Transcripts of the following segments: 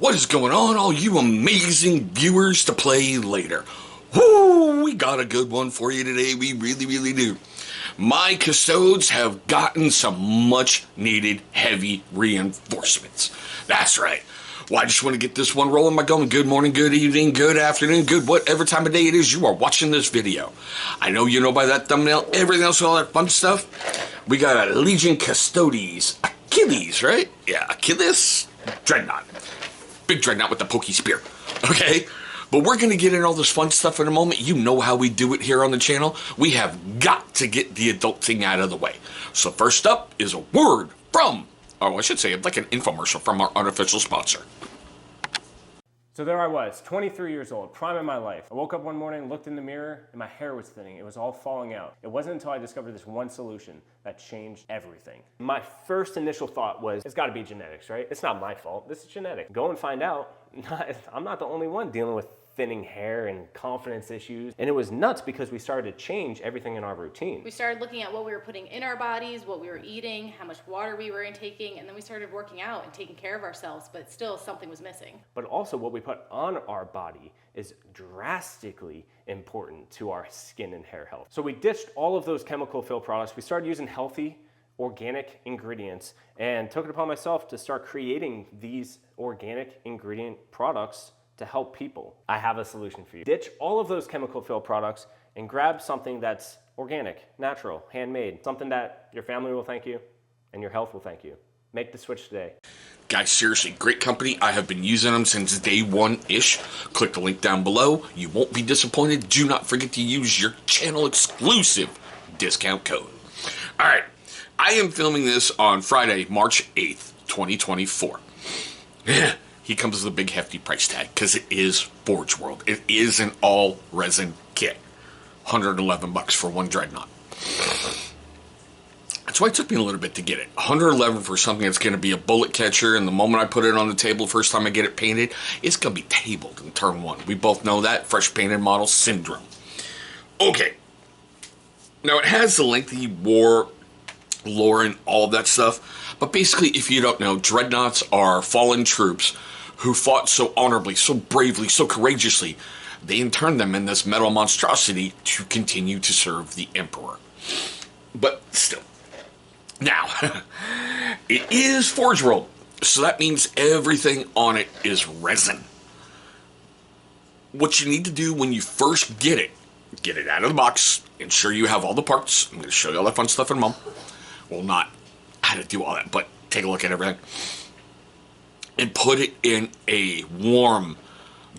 What is going on, all you amazing viewers to play later? Woo, we got a good one for you today. We really, really do. My Custodes have gotten some much needed heavy reinforcements. That's right. Well, I just want to get this one rolling by going good morning, good evening, good afternoon, good whatever time of day it is you are watching this video. I know you know by that thumbnail, everything else, all that fun stuff. We got a Legio Custodes Achillus, right? Yeah, Achillus Dreadnought. Big Dreadnought with the pokey spear. Okay? But we're going to get in all this fun stuff in a moment. You know how we do it here on the channel. We have got to get the adult thing out of the way. So first up is a word from, or I should say, like an infomercial from our unofficial sponsor. So there I was, 23 years old, prime of my life. I woke up one morning, looked in the mirror, and my hair was thinning. It was all falling out. It wasn't until I discovered this one solution that changed everything. My first initial thought was, it's gotta be genetics, right? It's not my fault, this is genetic. Go and find out. I'm not the only one dealing with thinning hair and confidence issues. And it was nuts because we started to change everything in our routine. We started looking at what we were putting in our bodies, what we were eating, how much water we were intaking, and then we started working out and taking care of ourselves, but still something was missing. But also what we put on our body is drastically important to our skin and hair health. So we ditched all of those chemical filled products. We started using healthy, organic ingredients and took it upon myself to start creating these organic ingredient products to help people. I have a solution for you. Ditch all of those chemical filled products and grab something that's organic, natural, handmade, something that your family will thank you and your health will thank you. Make the switch today. Guys, seriously, great company. I have been using them since day one-ish. Click the link down below. You won't be disappointed. Do not forget to use your channel exclusive discount code. All right, I am filming this on Friday, March 8th, 2024. He comes with a big hefty price tag because it is Forge World. It is an all resin kit. $111 for one Dreadnought. That's why it took me a little bit to get it. $111 for something that's going to be a bullet catcher, and the moment I put it on the table, first time I get it painted, it's going to be tabled in turn one. We both know that. Fresh painted model syndrome. Okay. Now it has the lengthy war, lore, and all of that stuff. But basically, if you don't know, Dreadnoughts are fallen troops who fought so honorably, so bravely, so courageously, they interned them in this metal monstrosity to continue to serve the Emperor. But still. Now, it is Forge World, so that means everything on it is resin. What you need to do when you first get it out of the box, ensure you have all the parts. I'm going to show you all that fun stuff in a moment. Well, not how to do all that, but take a look at everything. And put it in a warm,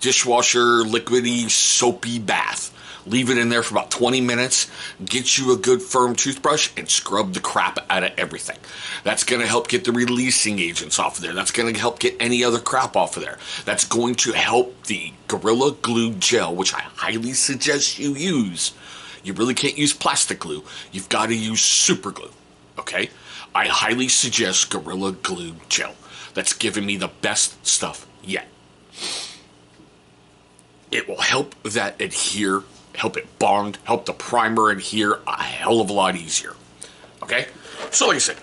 dishwasher, liquidy, soapy bath. Leave it in there for about 20 minutes. Get you a good firm toothbrush and scrub the crap out of everything. That's going to help get the releasing agents off of there. That's going to help get any other crap off of there. That's going to help the Gorilla Glue Gel, which I highly suggest you use. You really can't use plastic glue. You've got to use super glue. Okay? I highly suggest Gorilla Glue Gel. That's given me the best stuff yet. It will help that adhere, help it bond, help the primer adhere a hell of a lot easier. Okay? So like I said,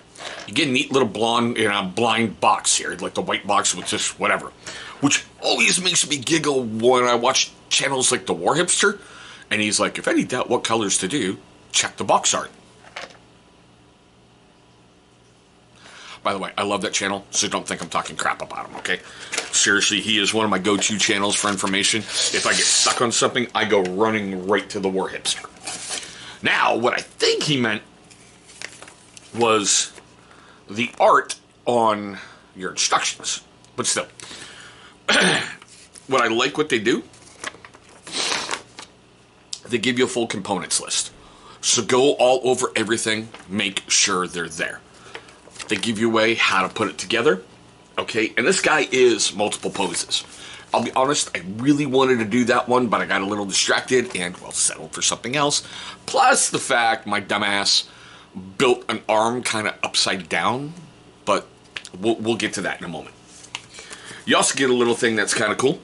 you get a neat little blind box here, like the white box with just whatever. Which always makes me giggle when I watch channels like the War Hipster, and he's like, if any doubt what colors to do, check the box art. By the way, I love that channel, so don't think I'm talking crap about him, okay? Seriously, he is one of my go-to channels for information. If I get stuck on something, I go running right to the War Hipster. Now, what I think he meant was the art on your instructions. But still, what I like what they do, they give you a full components list. So go all over everything, make sure they're there. They give you a way how to put it together, okay? And this guy is multiple poses. I'll be honest, I really wanted to do that one, but I got a little distracted and, well, settled for something else. Plus the fact my dumbass built an arm kind of upside down, but we'll get to that in a moment. You also get a little thing that's kind of cool.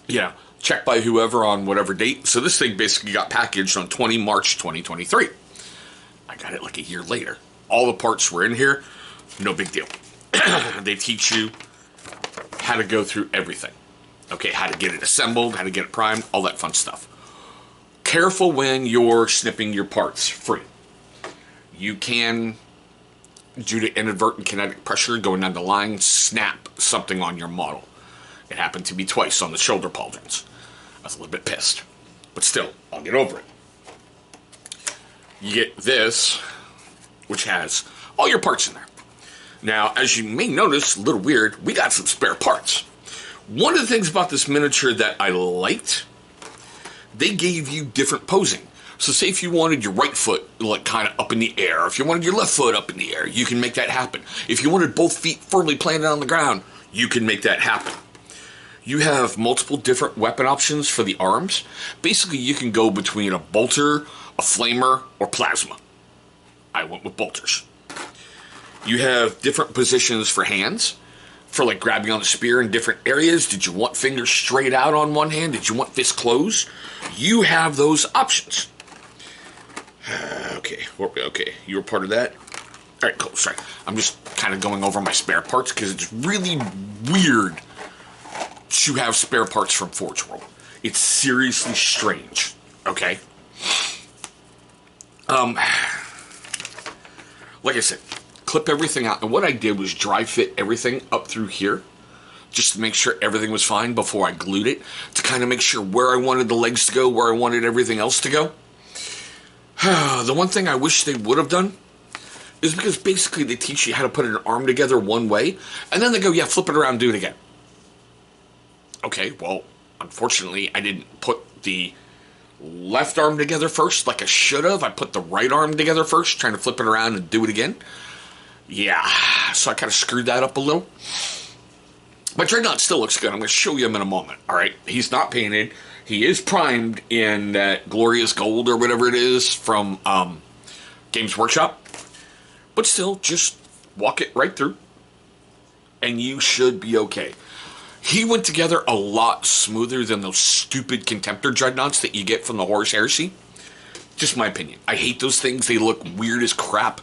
Yeah, checked by whoever on whatever date. So this thing basically got packaged on 20 March 2023. I got it like a year later. All the parts were in here, no big deal. They teach you how to go through everything. Okay, how to get it assembled, how to get it primed, all that fun stuff. Careful when you're snipping your parts free. You can, due to inadvertent kinetic pressure going down the line, snap something on your model. It happened to me twice on the shoulder pauldrons. I was a little bit pissed. But still, I'll get over it. You get this, which has all your parts in there. Now, as you may notice, a little weird, we got some spare parts. One of the things about this miniature that I liked, they gave you different posing. So say if you wanted your right foot like kind of up in the air, if you wanted your left foot up in the air, you can make that happen. If you wanted both feet firmly planted on the ground, you can make that happen. You have multiple different weapon options for the arms. Basically, you can go between a bolter, a flamer, or plasma. I went with bolters. You have different positions for hands, for like grabbing on the spear in different areas. Did you want fingers straight out on one hand? Did you want fists closed? You have those options. Okay, you were part of that? All right, cool, sorry. I'm just kind of going over my spare parts because it's really weird to have spare parts from Forge World. It's seriously strange, okay? Like I said, clip everything out. And what I did was dry fit everything up through here just to make sure everything was fine before I glued it, to kind of make sure where I wanted the legs to go, where I wanted everything else to go. The one thing I wish they would have done is because basically they teach you how to put an arm together one way, and then they go, yeah, flip it around, do it again. Okay, well, unfortunately, I didn't put the left arm together first like I should have. I put the right arm together first, trying to flip it around and do it again. Yeah, so I kind of screwed that up a little. But Dreadnought still looks good. I'm going to show you him in a moment, all right? He's not painted. He is primed in that glorious gold or whatever it is from Games Workshop. But still, just walk it right through, and you should be okay. He went together a lot smoother than those stupid Contemptor Dreadnoughts that you get from the Horus Heresy. Just my opinion. I hate those things. They look weird as crap.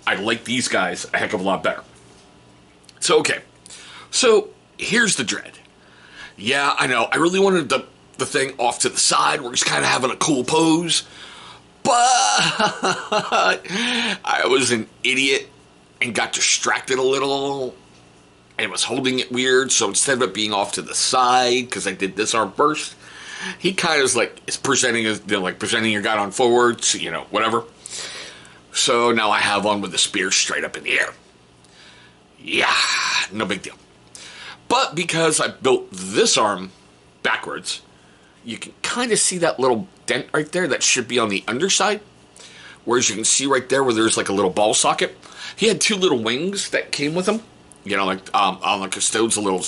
I like these guys a heck of a lot better. So, okay. So, here's the Dread. Yeah, I know. I really wanted the thing off to the side where he's kind of having a cool pose. But I was an idiot and got distracted a little and was holding it weird. So instead of it being off to the side, because I did this arm first, he kind of is presenting as, presenting your guy on forwards, whatever. So now I have one with the spear straight up in the air. Yeah, no big deal. But because I built this arm backwards, you can kind of see that little dent right there that should be on the underside. Whereas you can see right there where there's like a little ball socket. He had two little wings that came with him. On the Custodes, the little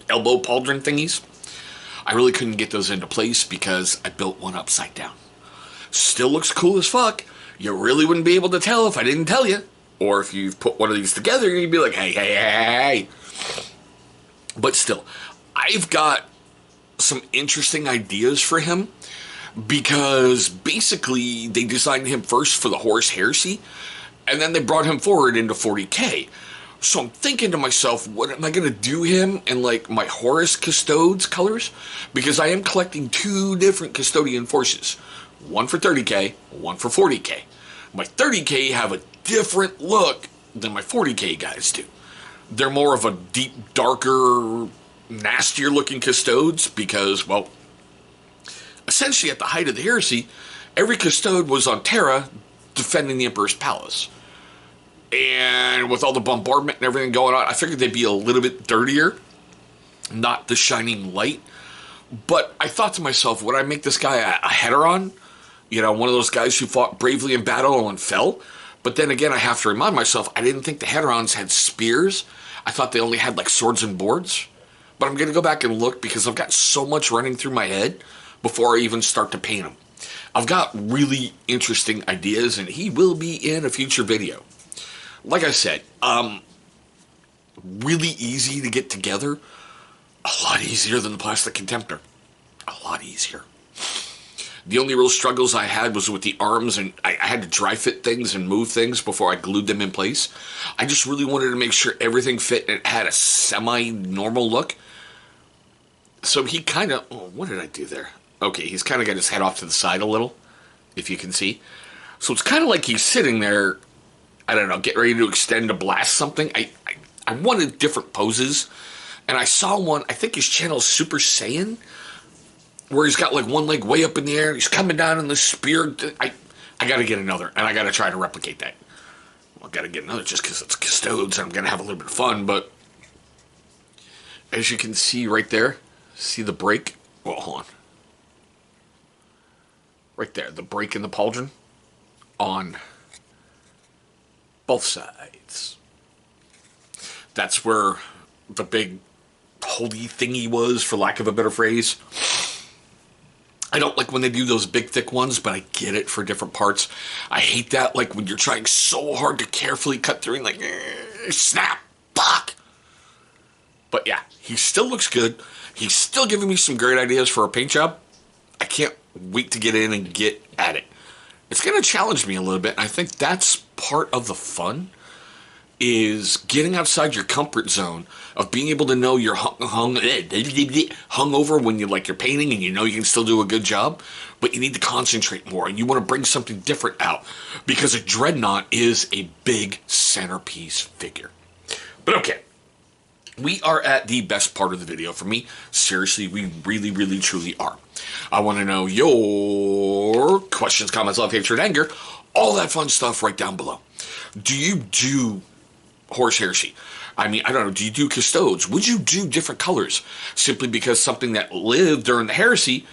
elbow pauldron thingies. I really couldn't get those into place because I built one upside down. Still looks cool as fuck. You really wouldn't be able to tell if I didn't tell you. Or if you put one of these together, you'd be like, hey. But still, I've got some interesting ideas for him because basically they designed him first for the Horus Heresy and then they brought him forward into 40K. So I'm thinking to myself, what am I going to do him in my Horus Custodes colors? Because I am collecting two different custodian forces. One for 30K, one for 40K. My 30K have a different look than my 40K guys do. They're more of a deep, darker, nastier looking Custodes because, well, essentially at the height of the heresy, every Custode was on Terra defending the Emperor's palace. And with all the bombardment and everything going on, I figured they'd be a little bit dirtier, not the shining light. But I thought to myself, would I make this guy a Heteron? One of those guys who fought bravely in battle and fell. But then again, I have to remind myself, I didn't think the Heterons had spears. I thought they only had swords and boards. But I'm going to go back and look because I've got so much running through my head before I even start to paint them. I've got really interesting ideas, and he will be in a future video. Like I said, really easy to get together. A lot easier than the plastic Contemptor. A lot easier. The only real struggles I had was with the arms, and I had to dry fit things and move things before I glued them in place. I just really wanted to make sure everything fit and it had a semi-normal look. So he kind of, oh, what did I do there? Okay, he's kind of got his head off to the side a little, if you can see. So it's kind of like he's sitting there, I don't know, getting ready to extend to blast something. I wanted different poses, and I saw one, I think his channel's Super Saiyan, where he's got like one leg way up in the air, he's coming down in the spear. I got to get another, and I got to try to replicate that. Well, I got to get another just because it's Custodes, and I'm going to have a little bit of fun, but as you can see right there, see the break? Well, hold on. Right there, the break in the pauldron on both sides. That's where the big holy thingy was, for lack of a better phrase. I don't like when they do those big thick ones, but I get it for different parts. I hate that, like when you're trying so hard to carefully cut through and like, snap, fuck. But yeah, he still looks good. He's still giving me some great ideas for a paint job. I can't wait to get in and get at it. It's going to challenge me a little bit. I think that's part of the fun, is getting outside your comfort zone of being able to know you're hung over when you're painting, and you know you can still do a good job, but you need to concentrate more and you want to bring something different out, because a Dreadnought is a big centerpiece figure. But okay, we are at the best part of the video for me. Seriously, we really, really, truly are. I want to know your questions, comments, love, hatred, anger, all that fun stuff right down below. Do you do horse heresy? I mean, I don't know, do you do Custodes? Would you do different colors simply because something that lived during the heresy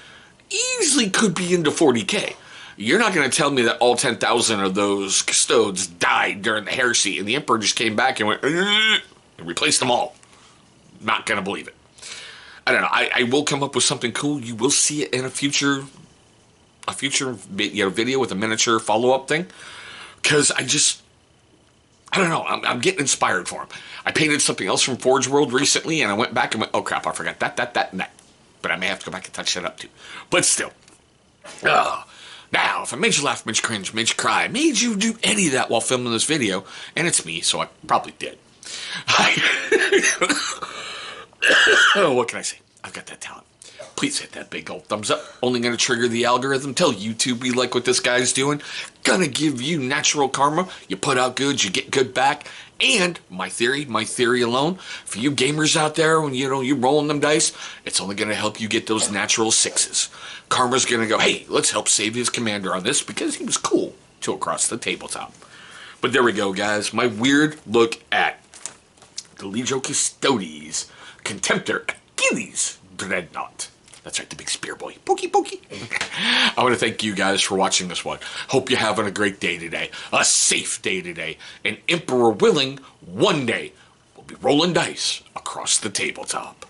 easily could be into 40K? You're not going to tell me that all 10,000 of those Custodes died during the heresy and the Emperor just came back and went and replaced them all. Not going to believe it. I don't know. I will come up with something cool. You will see it in a future video with a miniature follow-up thing. Because I don't know. I'm getting inspired for him. I painted something else from Forge World recently, and I went back and went, oh crap, I forgot that, and that. But I may have to go back and touch that up too. But still. Now, if I made you laugh, made you cringe, made you cry, made you do any of that while filming this video, and it's me, so I probably did. Oh, what can I say? I've got that talent. Please hit that big old thumbs up. Only going to trigger the algorithm. Tell YouTube we like what this guy's doing. Gonna give you natural karma. You put out good, you get good back. And my theory alone, for you gamers out there, when you're rolling them dice, it's only going to help you get those natural sixes. Karma's going to go, hey, let's help save his commander on this because he was cool to across the tabletop. But there we go, guys. My weird look at the Legio Custodes Contemptor Achillus Dreadnought. That's right, the big spear boy. Pokey, pokey. I want to thank you guys for watching this one. Hope you're having a great day today. A safe day today. And Emperor willing, one day we'll be rolling dice across the tabletop.